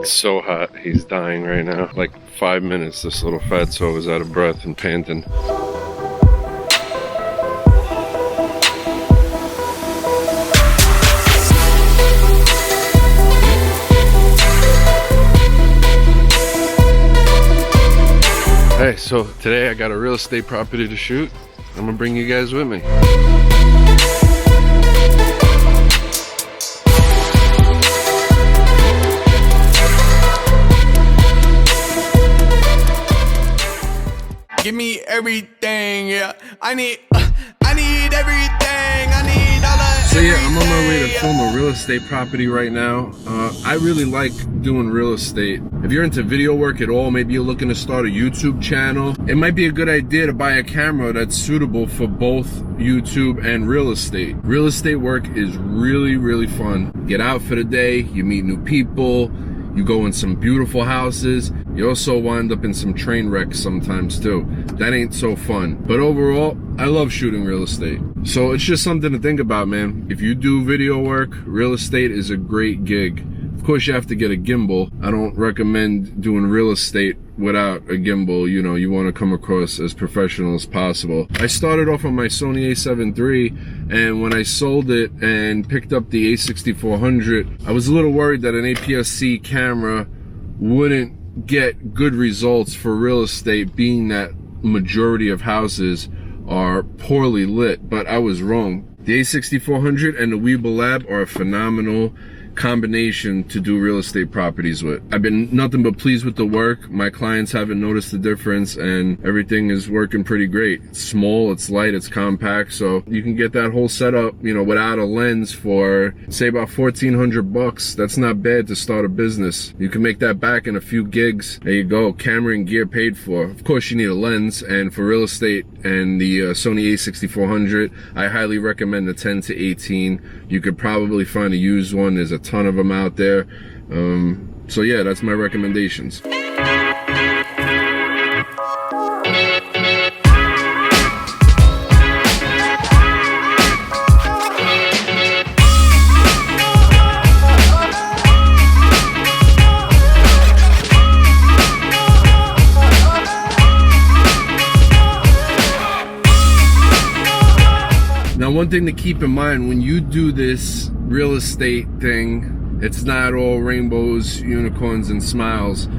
It's so hot, he's dying right now. Like 5 minutes, this little fatso is out of breath and panting. Hey, so today I got a real estate property to shoot. I'm gonna bring you guys with me. Give me everything, yeah. I need everything. I need all of So yeah, I'm on my everything, way to yeah. film a real estate property right now. I really like doing real estate. If you're into video work at all, maybe you're looking to start a YouTube channel, it might be a good idea to buy a camera that's suitable for both YouTube and real estate. Real estate work is really, really fun. Get out for the day, you meet new people, you go in some beautiful houses. You also wind up in some train wrecks sometimes too. That ain't so fun. But overall, I love shooting real estate. So it's just something to think about, man. If you do video work, real estate is a great gig. Of course, you have to get a gimbal. I don't recommend doing real estate without a gimbal. You know, you want to come across as professional as possible. I started off on my Sony a7 III, and when I sold it and picked up the a6400, I was a little worried that an APS-C camera wouldn't get good results for real estate, being that majority of houses are poorly lit, but I was wrong. The a6400 and the Weeble Lab are a phenomenal combination to do real estate properties with. I've been nothing but pleased with the work. My clients haven't noticed the difference, and everything is working pretty great. It's small, it's light, it's compact, so you can get that whole setup, you know, without a lens for say about 1,400 bucks. That's not bad to start a business. You can make that back in a few gigs. There you go, camera and gear paid for. Of course you need a lens, and for real estate and the Sony a6400, I highly recommend the 10 to 18. You could probably find a used one. There's a ton of them out there. So yeah, that's my recommendations. Now, one thing to keep in mind when you do this real estate thing, it's not all rainbows, unicorns, and smiles.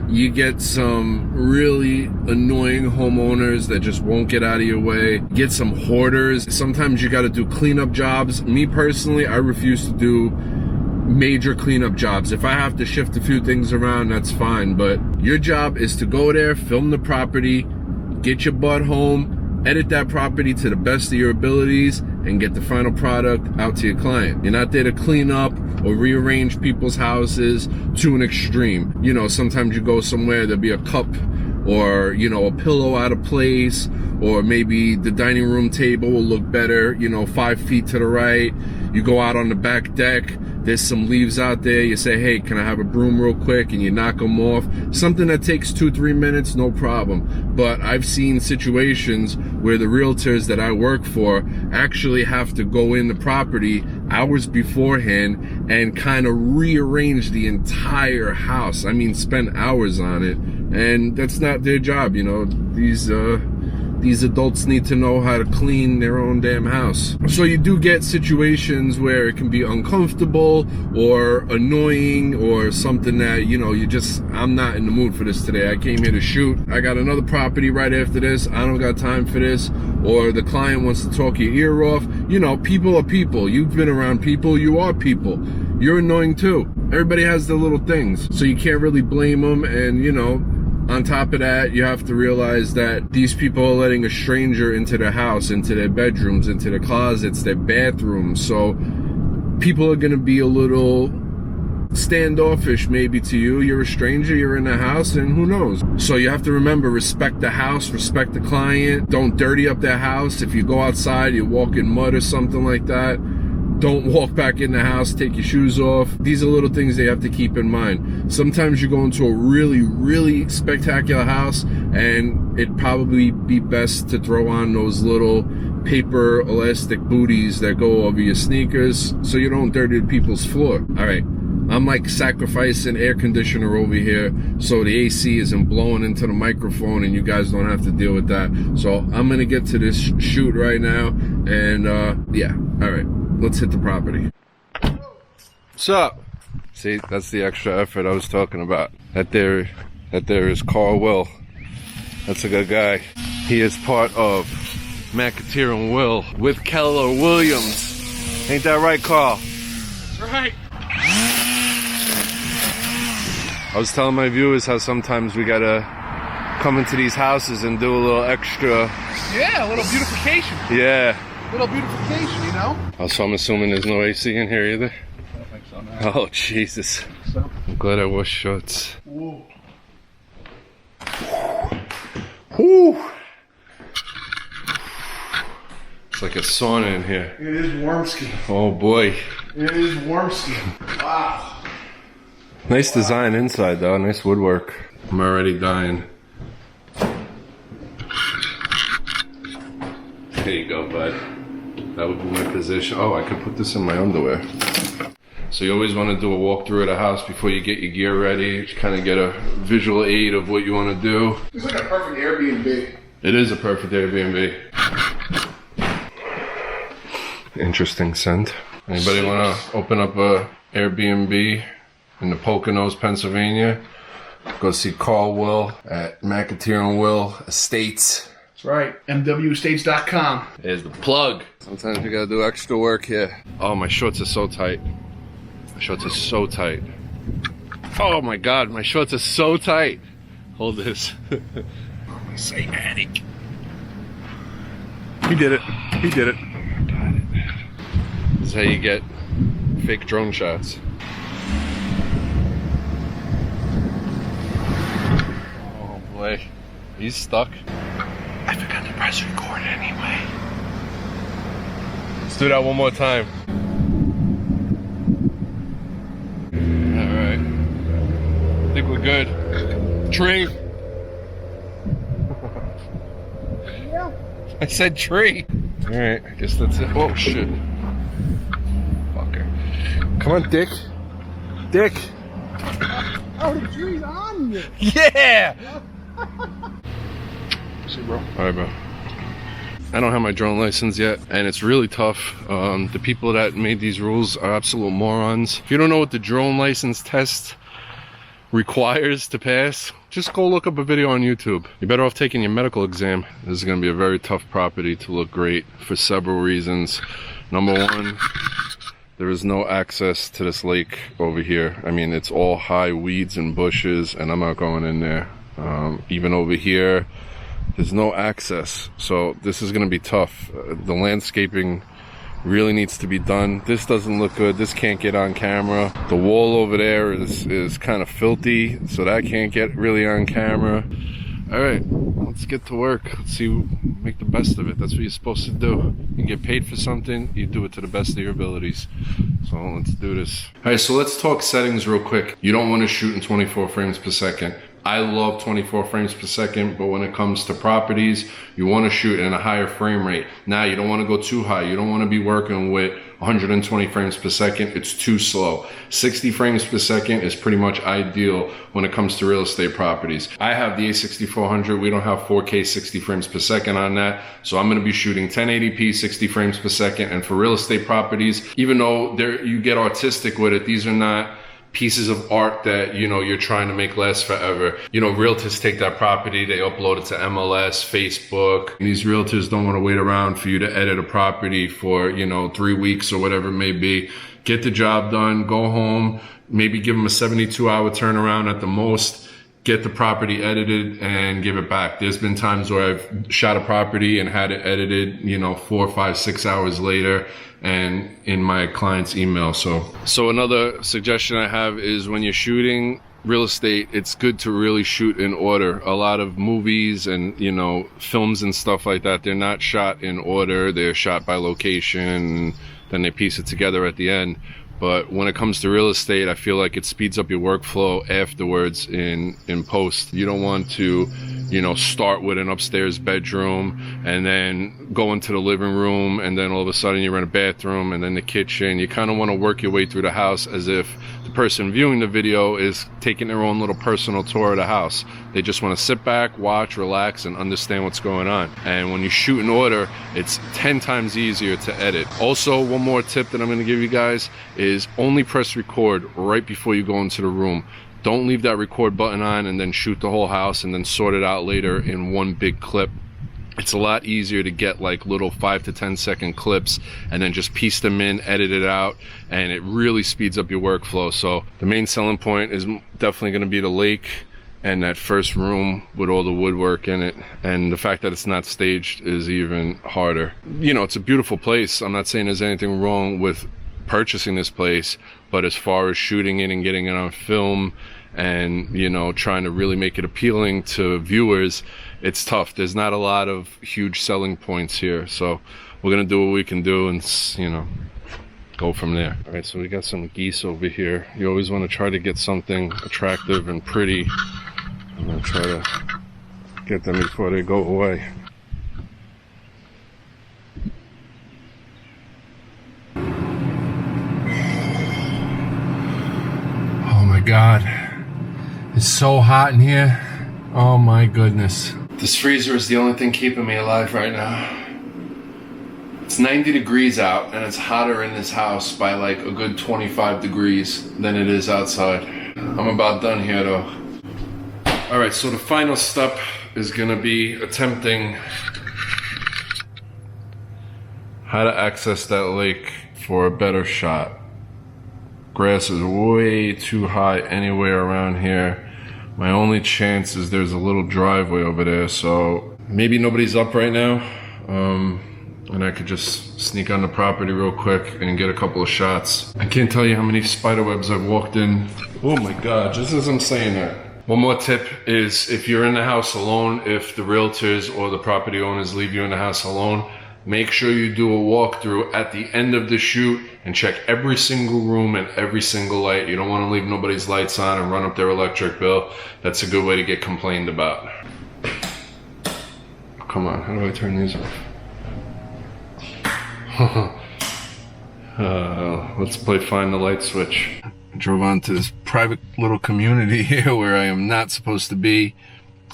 You get some really annoying homeowners that just won't get out of your way. Get some hoarders. Sometimes you got to do cleanup jobs. Me personally, I refuse to do major cleanup jobs. If I have to shift a few things around, that's fine. But your job is to go there, film the property, get your butt home, edit that property to the best of your abilities, and get the final product out to your client. You're not there to clean up or rearrange people's houses to an extreme. You know, sometimes you go somewhere, there'll be a cup or, you know, a pillow out of place, or maybe the dining room table will look better, you know, 5 feet to the right. You go out on the back deck, there's some leaves out there, you say, hey, can I have a broom real quick, and you knock them off. Something that takes 2-3 minutes, no problem. But I've seen situations where the realtors that I work for actually have to go in the property hours beforehand and kind of rearrange the entire house. I mean, spend hours on it, and that's not their job. You know, these adults need to know how to clean their own damn house. So you do get situations where it can be uncomfortable or annoying, or something that, you know, I'm not in the mood for this today. I came here to shoot. I got another property right after this. I don't got time for this. Or the client wants to talk your ear off. You know, people are people. You've been around people. You are people. You're annoying too. Everybody has their little things. So you can't really blame them. And, you know, on top of that, you have to realize that these people are letting a stranger into their house, into their bedrooms, into their closets, their bathrooms. So people are going to be a little standoffish maybe to you. You're a stranger, you're in the house, and who knows? So you have to remember, respect the house, respect the client. Don't dirty up their house. If you go outside, you walk in mud or something like that, don't walk back in the house, take your shoes off. These are little things they have to keep in mind. Sometimes you go into a really, really spectacular house, and it'd probably be best to throw on those little paper elastic booties that go over your sneakers so you don't dirty people's floor. All right, I'm like sacrificing air conditioner over here so the AC isn't blowing into the microphone and you guys don't have to deal with that. So I'm gonna get to this shoot right now, and yeah, all right, let's hit the property. What's up? See, that's the extra effort I was talking about. That there is Carl Will. That's a good guy. He is part of McAteer and Will with Keller Williams. Ain't that right, Carl? That's right. I was telling my viewers how sometimes we gotta come into these houses and do a little extra. Yeah, a little beautification. Yeah. A little beautification, you know? Also, I'm assuming there's no AC in here either. I don't think so, no. Oh, Jesus. So. I'm glad I wore shorts. Whoa. Whew. It's like a sauna in here. It is warm skin. Oh boy. It is warm skin. Wow. Nice design inside though, nice woodwork. I'm already dying. There you go, bud. That would be my position. Oh, I could put this in my underwear. So you always want to do a walkthrough of the house before you get your gear ready. Just kind of get a visual aid of what you want to do. It's like a perfect Airbnb. It is a perfect Airbnb. Interesting scent. Anybody want to open up a Airbnb in the Poconos, Pennsylvania? Go see Carl Will at McAteer and Will Estates. That's right. MWestates.com. There's the plug. Sometimes you gotta do extra work here. Oh, my shorts are so tight. My shorts are so tight. Oh my God, my shorts are so tight. Hold this. Satanic. He did it. He did it. Got it. This is how you get fake drone shots. Oh boy, he's stuck. I forgot to press record anyway. Let's do that one more time. Alright. I think we're good. Tree. I said tree. Alright, I guess that's it. Oh shit. Fucker. Come on, Dick. Dick. Oh, the tree's on you. Yeah! See, bro. Alright, bro. I don't have my drone license yet, and it's really tough. The people that made these rules are absolute morons. If you don't know what the drone license test requires to pass, just go look up a video on YouTube. You're better off taking your medical exam. This is going to be a very tough property to look great for several reasons. Number one, there is no access to this lake over here. I mean, it's all high weeds and bushes, and I'm not going in there. Even over here, there's no access. So this is going to be tough. The landscaping really needs to be done. This doesn't look good. This can't get on camera. The wall over there is kind of filthy, so that can't get really on camera. All right, let's get to work. Let's see, make the best of it. That's what you're supposed to do. You get paid for something, you do it to the best of your abilities. So let's do this. All right, so let's talk settings real quick. You don't want to shoot in 24 frames per second. I love 24 frames per second, but when it comes to properties, you want to shoot in a higher frame rate. Now, you don't want to go too high. You don't want to be working with 120 frames per second. It's too slow. 60 frames per second is pretty much ideal when it comes to real estate properties. I have the A6400. We don't have 4K 60 frames per second on that. So I'm going to be shooting 1080p 60 frames per second. And for real estate properties, even though you get artistic with it, these are not pieces of art that, you know, you're trying to make last forever. You know, realtors take that property, they upload it to MLS, Facebook. These realtors don't want to wait around for you to edit a property for, you know, 3 weeks or whatever it may be. Get the job done, go home, maybe give them a 72-hour turnaround at the most, get the property edited and give it back. There's been times where I've shot a property and had it edited, you know, 4, 5, 6 hours later, and in my client's email. So another suggestion I have is when you're shooting real estate, it's good to really shoot in order. A lot of movies and, you know, films and stuff like that, they're not shot in order. They're shot by location, then they piece it together at the end. But when it comes to real estate, I feel like it speeds up your workflow afterwards in post. You don't want to, you know, start with an upstairs bedroom and then go into the living room, and then all of a sudden you're in a bathroom and then the kitchen. You kind of want to work your way through the house as if the person viewing the video is taking their own little personal tour of the house. They just want to sit back, watch, relax, and understand what's going on. And when you shoot an order, it's 10 times easier to edit. Also, one more tip that I'm going to give you guys is only press record right before you go into the room. Don't leave that record button on and then shoot the whole house and then sort it out later in one big clip. It's a lot easier to get like little 5 to 10 second clips and then just piece them in, edit it out, and it really speeds up your workflow. So the main selling point is definitely going to be the lake and that first room with all the woodwork in it, and the fact that it's not staged is even harder. You know, it's a beautiful place. I'm not saying there's anything wrong with purchasing this place, but as far as shooting it and getting it on film and, you know, trying to really make it appealing to viewers, it's tough. There's not a lot of huge selling points here, so we're gonna do what we can do and, you know, go from there. All right, so we got some geese over here. You always want to try to get something attractive and pretty. I'm gonna try to get them before they go away. Oh my God, it's so hot in here. Oh my goodness. This freezer is the only thing keeping me alive right now. It's 90 degrees out and it's hotter in this house by like a good 25 degrees than it is outside. I'm about done here though. All right, so the final step is gonna be attempting how to access that lake for a better shot. Grass is way too high anywhere around here. My only chance is there's a little driveway over there, so maybe nobody's up right now, and I could just sneak on the property real quick and get a couple of shots. I can't tell you how many spider webs I've walked in. Oh my God, just as I'm saying that. One more tip is if you're in the house alone, if the realtors or the property owners leave you in the house alone, make sure you do a walkthrough at the end of the shoot and check every single room and every single light. You don't want to leave nobody's lights on and run up their electric bill. That's a good way to get complained about. Come on, how do I turn these off? Let's play find the light switch. I drove onto this private little community here where I am not supposed to be.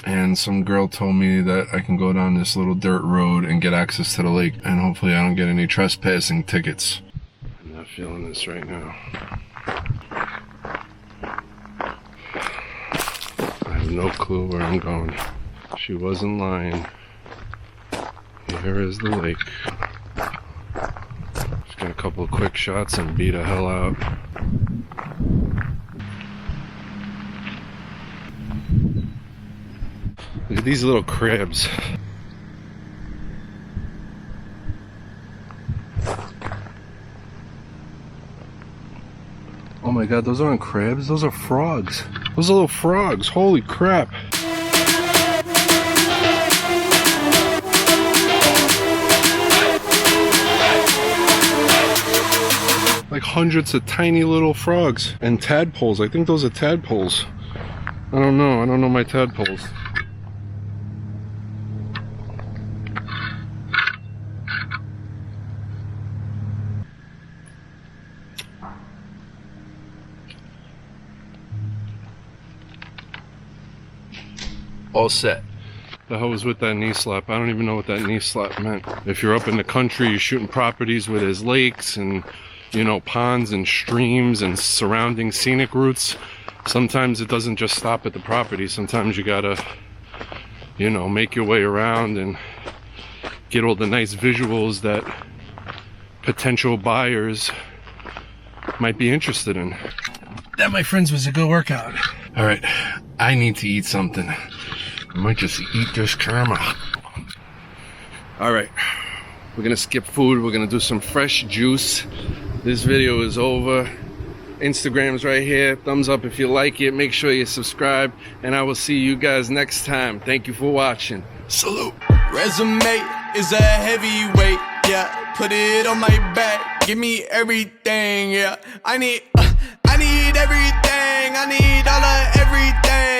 And some girl told me that I can go down this little dirt road and get access to the lake, and hopefully I don't get any trespassing tickets. I'm not feeling this right now. I have no clue where I'm going. She wasn't lying. Here is the lake. Just got a couple of quick shots and beat the hell out. Look at these little crabs. Oh my God, those aren't crabs, those are frogs. Those are little frogs, holy crap. Like hundreds of tiny little frogs and tadpoles. I think those are tadpoles. I don't know my tadpoles. All set. The hell was with that knee slap? I don't even know what that knee slap meant. If you're up in the country, you're shooting properties where there's lakes and, you know, ponds and streams and surrounding scenic routes. Sometimes it doesn't just stop at the property. Sometimes you gotta, you know, make your way around and get all the nice visuals that potential buyers might be interested in. That, my friends, was a good workout. All right, I need to eat something. I might just eat this camera. All right, we're gonna skip food. We're gonna do some fresh juice. This video is over. Instagram's right here. Thumbs up if you like it. Make sure you subscribe, and I will see you guys next time. Thank you for watching. Salute. Resume is a heavyweight, yeah. Put it on my back, give me everything, yeah. I need everything, I need all of everything.